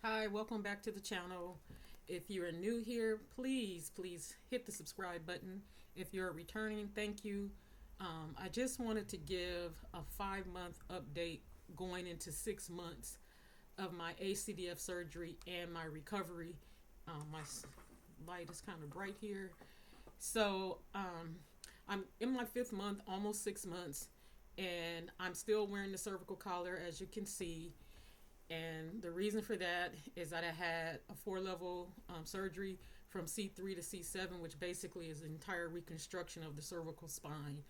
Hi, welcome back to the channel. If you're new here, please hit the subscribe button. If you're returning, thank you. I just wanted to give a 5 month update going into 6 months of my ACDF surgery and my recovery. My light is kind of bright here. I'm in my 5th month, almost 6 months, and I'm still wearing the cervical collar, as you can see. And the reason for that is that I had a 4 level surgery from C3 to C7, which basically is an entire reconstruction of the cervical spine.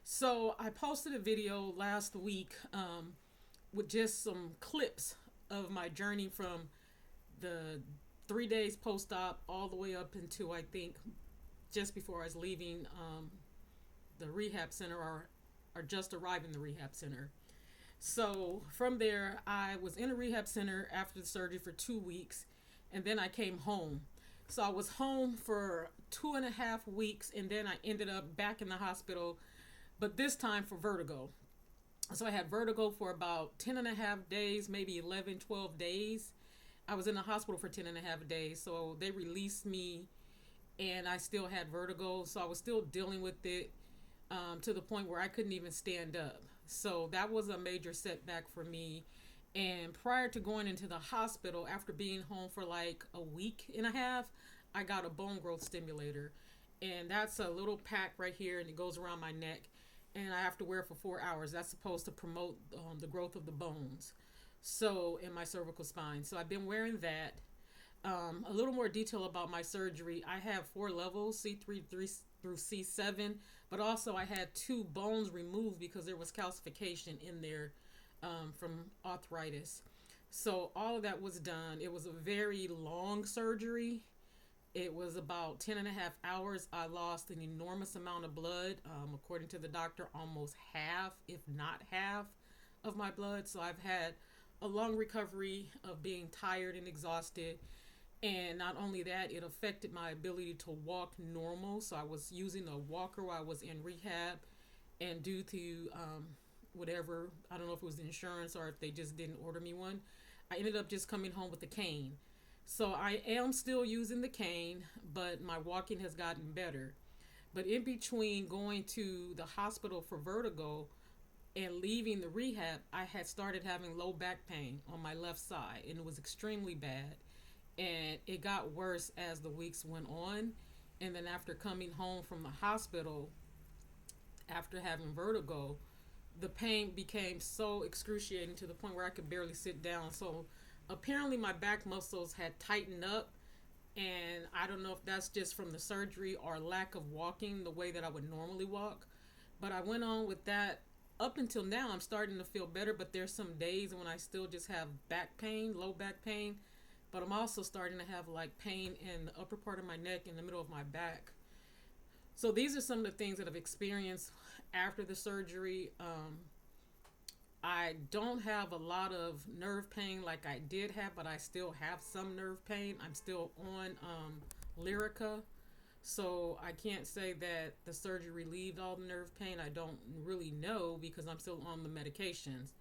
So I posted a video last week with just some clips of my journey from the 3 days post op all the way up until I think just before I was leaving the rehab center or just arriving the rehab center. So from there, I was in a rehab center after the surgery for 2 weeks, and then I came home. So I was home for 2.5 weeks, and then I ended up back in the hospital, but this time for vertigo. So I had vertigo for about 10 and a half days, maybe 11, 12 days. I was in the hospital for 10 and a half days, so they released me, and I still had vertigo, so I was still dealing with it to the point where I couldn't even stand up. So that was a major setback for me. And prior to going into the hospital, after being home for like a week and a half, I got a bone growth stimulator. And that's a little pack right here, and it goes around my neck. And I have to wear it for 4 hours. That's supposed to promote the growth of the bones. So, in my cervical spine. So, I've been wearing that. A little more detail about my surgery. I have 4 levels, C3 through C7, but also I had 2 bones removed because there was calcification in there from arthritis. So all of that was done. It was a very long surgery. It was about 10 and a half hours. I lost an enormous amount of blood. According to the doctor, almost half, if not half, of my blood. So I've had a long recovery of being tired and exhausted. And not only that, it affected my ability to walk normal. So I was using a walker while I was in rehab. And due to whatever, I don't know if it was the insurance or if they just didn't order me one, I ended up just coming home with the cane. So I am still using the cane, but my walking has gotten better. But in between going to the hospital for vertigo and leaving the rehab, I had started having low back pain on my left side, and it was extremely bad. And it got worse as the weeks went on. And then after coming home from the hospital, after having vertigo, the pain became so excruciating to the point where I could barely sit down. So apparently my back muscles had tightened up, and I don't know if that's just from the surgery or lack of walking the way that I would normally walk. But I went on with that up until now. I'm starting to feel better, but there's some days when I still just have back pain, low back pain. But I'm also starting to have like pain in the upper part of my neck, in the middle of my back. So these are some of the things that I've experienced after the surgery. I don't have a lot of nerve pain like I did have, but I still have some nerve pain. I'm still on Lyrica. So I can't say that the surgery relieved all the nerve pain. I don't really know because I'm still on the medications.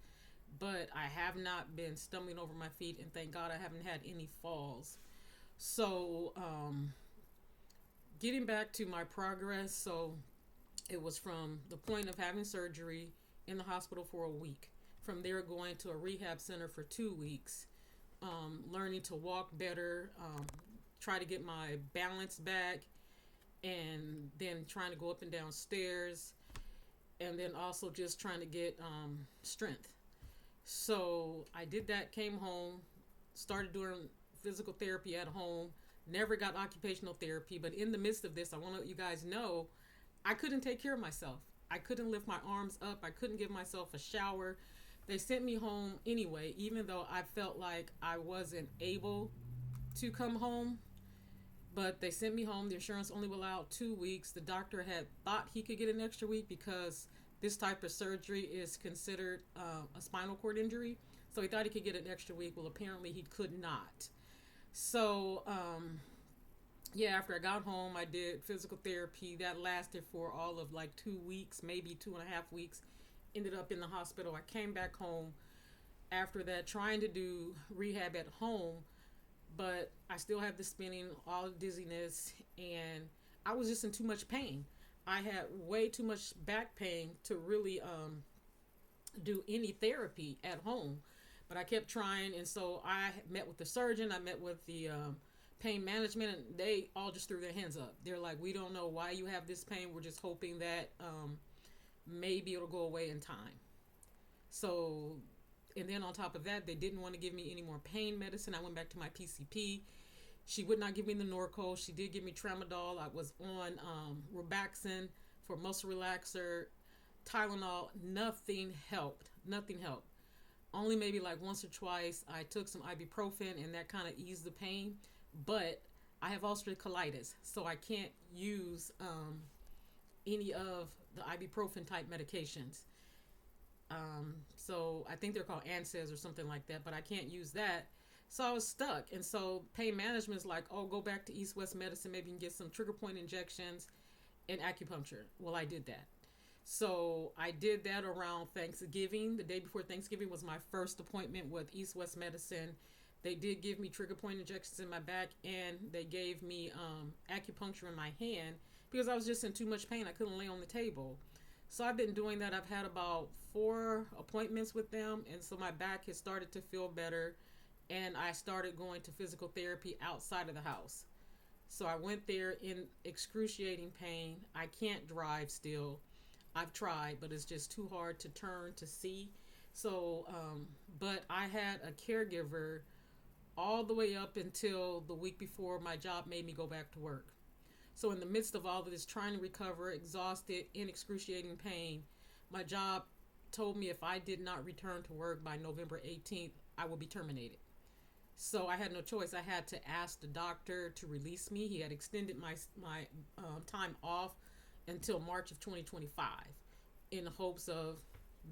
But I have not been stumbling over my feet, and thank God I haven't had any falls. So, getting back to my progress, so it was from the point of having surgery in the hospital for a week. From there, going to a rehab center for 2 weeks, learning to walk better, try to get my balance back, and then trying to go up and down stairs, and then also just trying to get strength. So I did that, came home, started doing physical therapy at home, never got occupational therapy. But in the midst of this, I want to let you guys know I couldn't take care of myself. I couldn't lift my arms up. I couldn't give myself a shower. They sent me home anyway, even though I felt like I wasn't able to come home. But they sent me home. The insurance only allowed 2 weeks. The doctor had thought he could get an extra week because this type of surgery is considered a spinal cord injury. So he thought he could get an extra week. Well, apparently he could not. So, yeah, after I got home, I did physical therapy. That lasted for all of like 2 weeks, maybe 2.5 weeks. Ended up in the hospital. I came back home. After that, trying to do rehab at home, but I still have the spinning, all the dizziness, and I was just in too much pain. I had way too much back pain to really do any therapy at home, but I kept trying, and so I met with the surgeon. I met with the pain management, and they all just threw their hands up. They're like, "We don't know why you have this pain. We're just hoping that maybe it'll go away in time." So, and then on top of that, they didn't want to give me any more pain medicine. I went back to my PCP. She would not give me the Norco. She did give me tramadol. I was on Robaxin for muscle relaxer, Tylenol. Nothing helped. Nothing helped. Only maybe like once or twice I took some ibuprofen, and that kind of eased the pain. But I have ulcerative colitis, so I can't use any of the ibuprofen type medications. So I think they're called NSAIDs or something like that, but I can't use that. So I was stuck. And so pain management is like, oh, go back to East West Medicine. Maybe you can get some trigger point injections and acupuncture. Well, I did that. So I did that around Thanksgiving. The day before Thanksgiving was my first appointment with East West Medicine. They did give me trigger point injections in my back, and they gave me acupuncture in my hand because I was just in too much pain. I couldn't lay on the table. So I've been doing that. I've had about 4 appointments with them, and so my back has started to feel better, and I started going to physical therapy outside of the house. So I went there in excruciating pain. I can't drive still. I've tried, but it's just too hard to turn to see. So, but I had a caregiver all the way up until the week before my job made me go back to work. So in the midst of all of this, trying to recover, exhausted, in excruciating pain, my job told me if I did not return to work by November 18th, I will be terminated. So I had no choice. I had to ask the doctor to release me. He had extended my time off until March of 2025 in the hopes of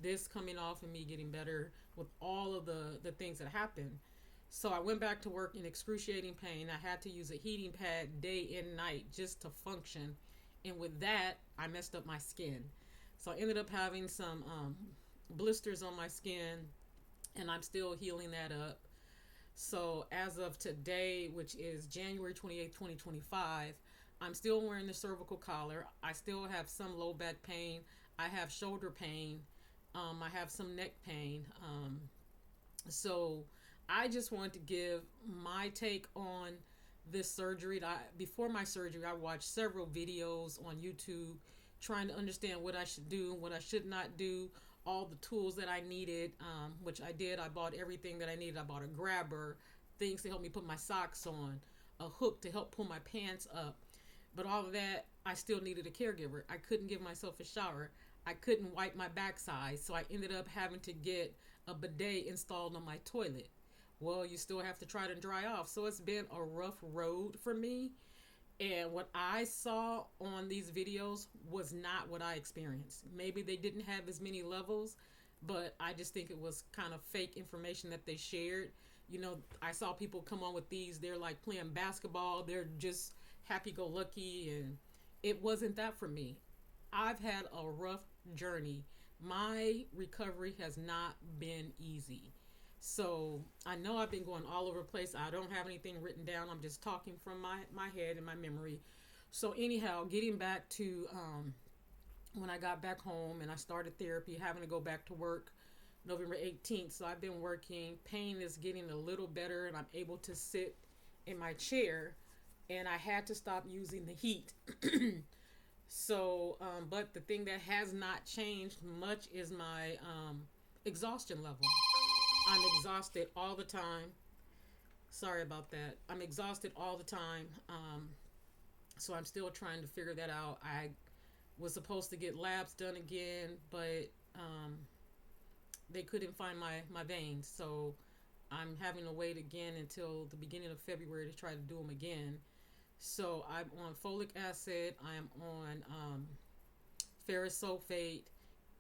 this coming off and me getting better with all of the things that happened. So I went back to work in excruciating pain. I had to use a heating pad day and night just to function. And with that, I messed up my skin. So I ended up having some blisters on my skin, and I'm still healing that up. So as of today, which is January 28th, 2025, I'm still wearing the cervical collar. I still have some low back pain. I have shoulder pain. I have some neck pain. So I just want to give my take on this surgery. Before my surgery, I watched several videos on YouTube trying to understand what I should do, what I should not do, all the tools that I needed, which I did. I bought everything that I needed. I bought a grabber, things to help me put my socks on, a hook to help pull my pants up. But all of that, I still needed a caregiver. I couldn't give myself a shower. I couldn't wipe my backside. So I ended up having to get a bidet installed on my toilet. Well, you still have to try to dry off. So it's been a rough road for me. And what I saw on these videos was not what I experienced. Maybe they didn't have as many levels, but I just think it was kind of fake information that they shared. You know, I saw people come on with these. They're like playing basketball. They're just happy-go-lucky. And it wasn't that for me. I've had a rough journey. My recovery has not been easy. So I know I've been going all over the place. I don't have anything written down. I'm just talking from my head and my memory. So anyhow, getting back to when I got back home and I started therapy, having to go back to work November 18th. So I've been working. Pain is getting a little better, and I'm able to sit in my chair. And I had to stop using the heat. So, but the thing that has not changed much is my exhaustion level. I'm exhausted all the time. Sorry about that. I'm exhausted all the time. So I'm still trying to figure that out. I was supposed to get labs done again, but they couldn't find my veins. So I'm having to wait again until the beginning of February to try to do them again. So I'm on folic acid. I am on ferrous sulfate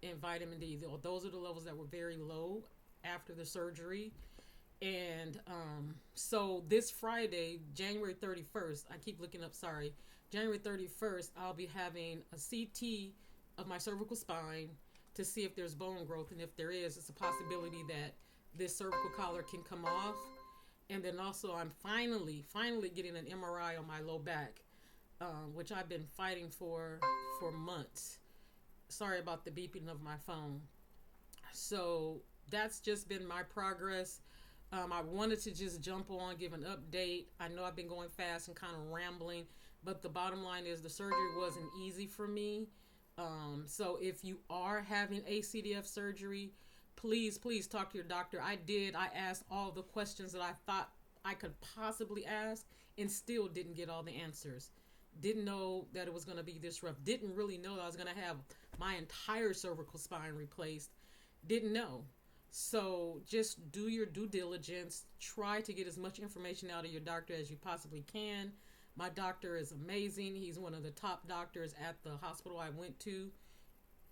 and vitamin D. Those are the levels that were very low after the surgery. And so this Friday, January 31st, I keep looking up, sorry, January 31st, I'll be having a CT of my cervical spine to see if there's bone growth, and if there is, it's a possibility that this cervical collar can come off. And then also, I'm finally getting an MRI on my low back, which I've been fighting for months. Sorry about the beeping of my phone. So that's just been my progress. I wanted to just jump on, give an update. I know I've been going fast and kind of rambling, but the bottom line is the surgery wasn't easy for me. So if you are having ACDF surgery, please talk to your doctor. I asked all the questions that I thought I could possibly ask and still didn't get all the answers. Didn't know that it was going to be this rough. Didn't really know that I was going to have my entire cervical spine replaced. Didn't know. So just do your due diligence. Try to get as much information out of your doctor as you possibly can. My doctor is amazing. He's one of the top doctors at the hospital I went to,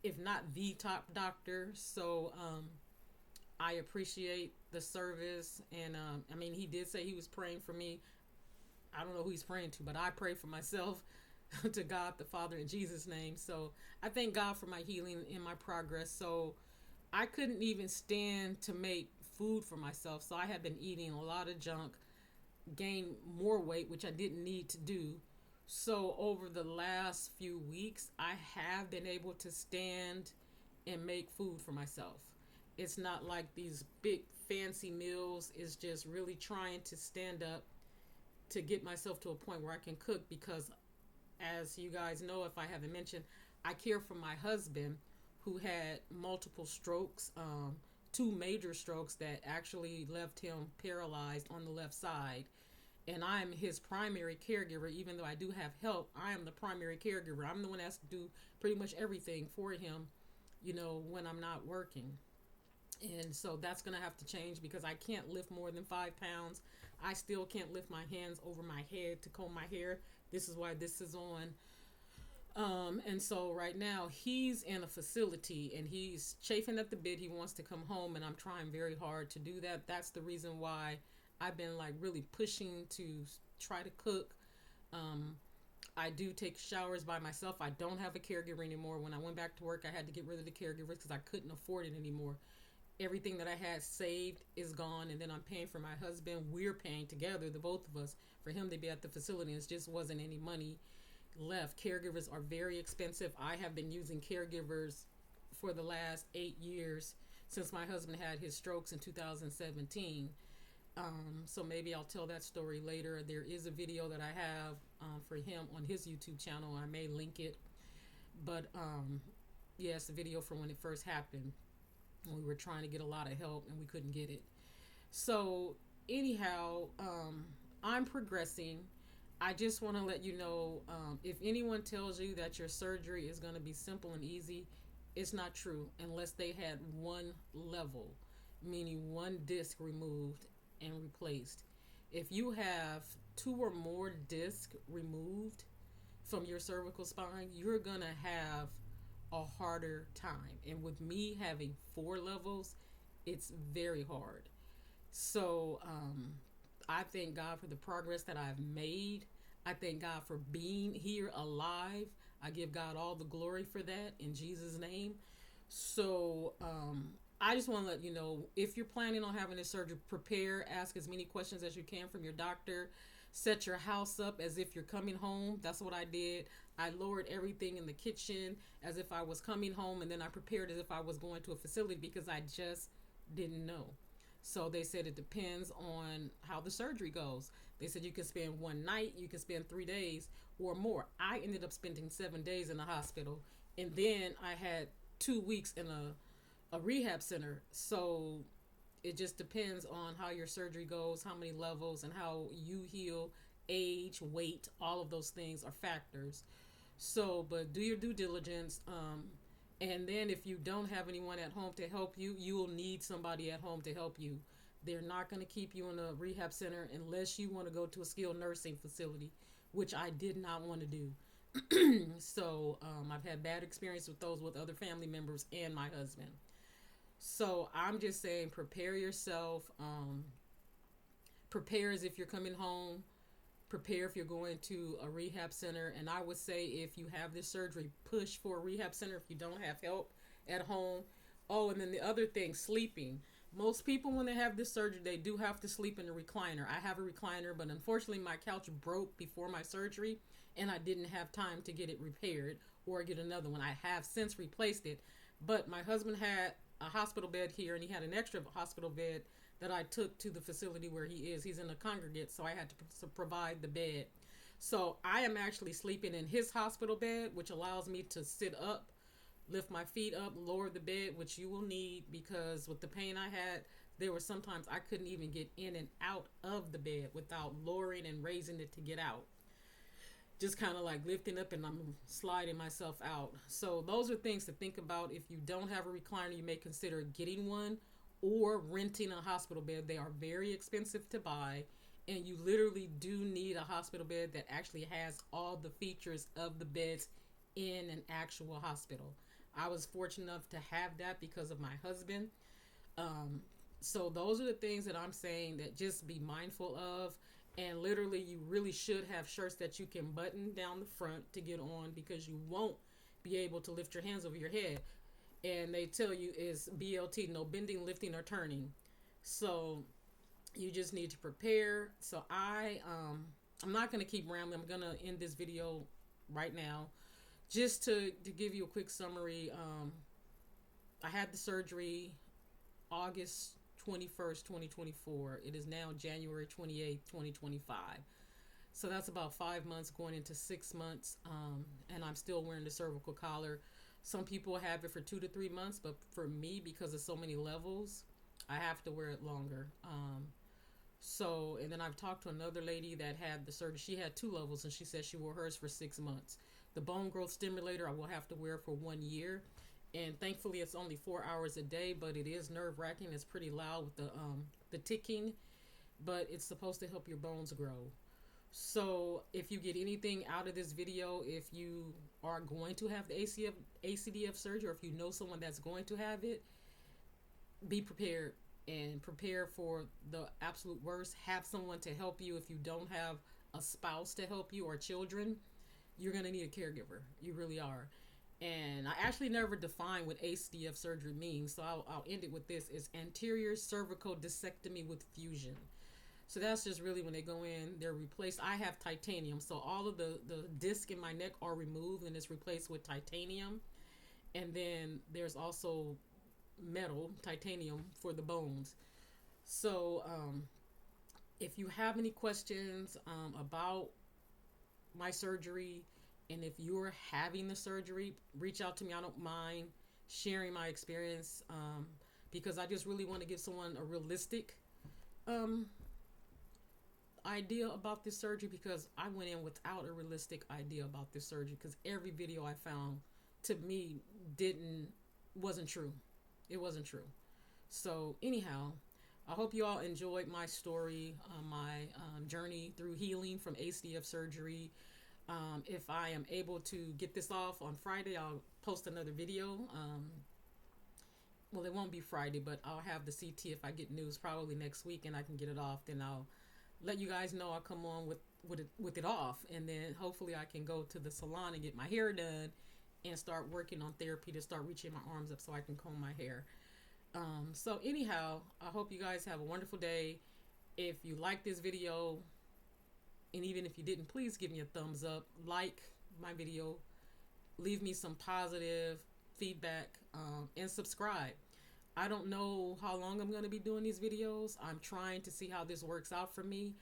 if not the top doctor. So I appreciate the service. And I mean, he did say he was praying for me. I don't know who he's praying to, but I pray for myself to God the Father in Jesus' name. So I thank God for my healing and my progress. So I couldn't even stand to make food for myself. So I had been eating a lot of junk, gained more weight, which I didn't need to do. So over the last few weeks, I have been able to stand and make food for myself. It's not like these big fancy meals. It's just really trying to stand up to get myself to a point where I can cook, because as you guys know, if I haven't mentioned, I care for my husband who had multiple strokes, two major strokes that actually left him paralyzed on the left side. And I'm his primary caregiver. Even though I do have help, I am the primary caregiver. I'm the one that has to do pretty much everything for him, when I'm not working. And so that's going to have to change, because I can't lift more than 5 pounds. I still can't lift my hands over my head to comb my hair. This is why this is on. And so right now he's in a facility and he's chafing at the bit. He wants to come home, and I'm trying very hard to do that. That's the reason why I've been like really pushing to try to cook. I do take showers by myself. I don't have a caregiver anymore. When I went back to work, I had to get rid of the caregivers because I couldn't afford it anymore. Everything that I had saved is gone, and then I'm paying for my husband. We're paying together, the both of us, for him to be at the facility, and it just wasn't any money left. Caregivers are very expensive. I have been using caregivers for the last 8 years since my husband had his strokes in 2017. So maybe I'll tell that story later. There is a video that I have for him on his YouTube channel. I may link it. But yeah, it's a video from when it first happened. We were trying to get a lot of help and we couldn't get it. So anyhow, I'm progressing. I just want to let you know, if anyone tells you that your surgery is going to be simple and easy, it's not true unless they had one level, meaning one disc removed and replaced. If you have 2 or more discs removed from your cervical spine, you're going to have a harder time. And with me having 4 levels, it's very hard. So I thank God for the progress that I've made. I thank God for being here alive. I give God all the glory for that in Jesus' name. So I just want to let you know, if you're planning on having this surgery, prepare, ask as many questions as you can from your doctor. Set your house up as if you're coming home. That's what I did. I lowered everything in the kitchen as if I was coming home, and then I prepared as if I was going to a facility because I just didn't know. So they said it depends on how the surgery goes. They said you can spend 1 night, you can spend 3 days or more. I ended up spending 7 days in the hospital, and then I had 2 weeks in a rehab center. So it just depends on how your surgery goes, how many levels, and how you heal. Age, weight, all of those things are factors. So, but do your due diligence. And then if you don't have anyone at home to help you, you will need somebody at home to help you. They're not going to keep you in a rehab center unless you want to go to a skilled nursing facility, which I did not want to do. So I've had bad experience with those with other family members and my husband. So I'm just saying, prepare yourself. Prepare as if you're coming home. Prepare if you're going to a rehab center. And I would say, if you have this surgery, push for a rehab center if you don't have help at home. Oh, and then the other thing, sleeping. Most people, when they have this surgery, they do have to sleep in a recliner. I have a recliner, but unfortunately my couch broke before my surgery and I didn't have time to get it repaired or get another one. I have since replaced it, but my husband had a hospital bed here and he had an extra hospital bed that I took to the facility where he is. He's in a congregate, so I had to provide the bed. So I am actually sleeping in his hospital bed, which allows me to sit up, lift my feet up, lower the bed, which you will need, because with the pain I had, there were sometimes I couldn't even get in and out of the bed without lowering and raising it to get out. Just kind of like lifting up and I'm sliding myself out. So those are things to think about. If you don't have a recliner, you may consider getting one or renting a hospital bed. They are very expensive to buy, and you literally do need a hospital bed that actually has all the features of the beds in an actual hospital. I was fortunate enough to have that because of my husband. So those are the things that I'm saying that just be mindful of. And literally, you really should have shirts that you can button down the front to get on, because you won't be able to lift your hands over your head. And they tell you is BLT, no bending, lifting, or turning. So you just need to prepare. So I'm not going to keep rambling. I'm going to end this video right now. Just to give you a quick summary, I had the surgery August 21st, 2024. It is now January 28th, 2025. So that's about 5 months going into 6 months, and I'm still wearing the cervical collar. Some people have it for 2 to 3 months, but for me, because of so many levels, I have to wear it longer. And then I've talked to another lady that had the surgery. She had 2 levels, and she said she wore hers for 6 months. The bone growth stimulator I will have to wear for 1 year. And thankfully it's only 4 hours a day, but it is nerve-wracking. It's pretty loud with the ticking, but it's supposed to help your bones grow. So if you get anything out of this video, if you are going to have the ACDF surgery, or if you know someone that's going to have it, be prepared and prepare for the absolute worst. Have someone to help you. If you don't have a spouse to help you or children, you're going to need a caregiver. You really are. And I actually never defined what ACDF surgery means, so I'll end it with this. It's anterior cervical discectomy with fusion. So that's just really when they go in, they're replaced. I have titanium, so all of the disc in my neck are removed and it's replaced with titanium. And then there's also metal, titanium, for the bones. So if you have any questions about my surgery, and if you're having the surgery, reach out to me. I don't mind sharing my experience, because I just really want to give someone a realistic idea about this surgery, because I went in without a realistic idea about this surgery, because every video I found, to me, wasn't true. It wasn't true. So anyhow, I hope you all enjoyed my story, my journey through healing from ACDF surgery. If I am able to get this off on Friday, I'll post another video. Well, it won't be Friday, but I'll have the CT if I get news probably next week and I can get it off. Then I'll let you guys know I'll come on with it off. And then hopefully I can go to the salon and get my hair done and start working on therapy to start reaching my arms up so I can comb my hair. So anyhow, I hope you guys have a wonderful day. If you like this video, and even if you didn't, please give me a thumbs up, like my video, leave me some positive feedback, and subscribe. I don't know how long I'm going to be doing these videos. I'm trying to see how this works out for me.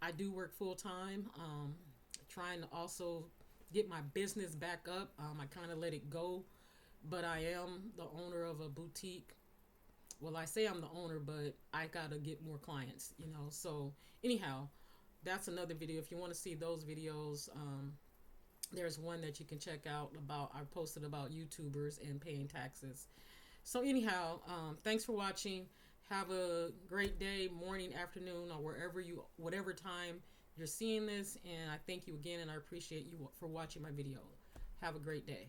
I do work full time, trying to also get my business back up. I kind of let it go, but I am the owner of a boutique. Well, I say I'm the owner, but I got to get more clients, So anyhow, that's another video. If you want to see those videos, there's one that you can check out I posted about YouTubers and paying taxes. So anyhow, thanks for watching. Have a great day, morning, afternoon, or whatever time you're seeing this. And I thank you again, and I appreciate you for watching my video. Have a great day.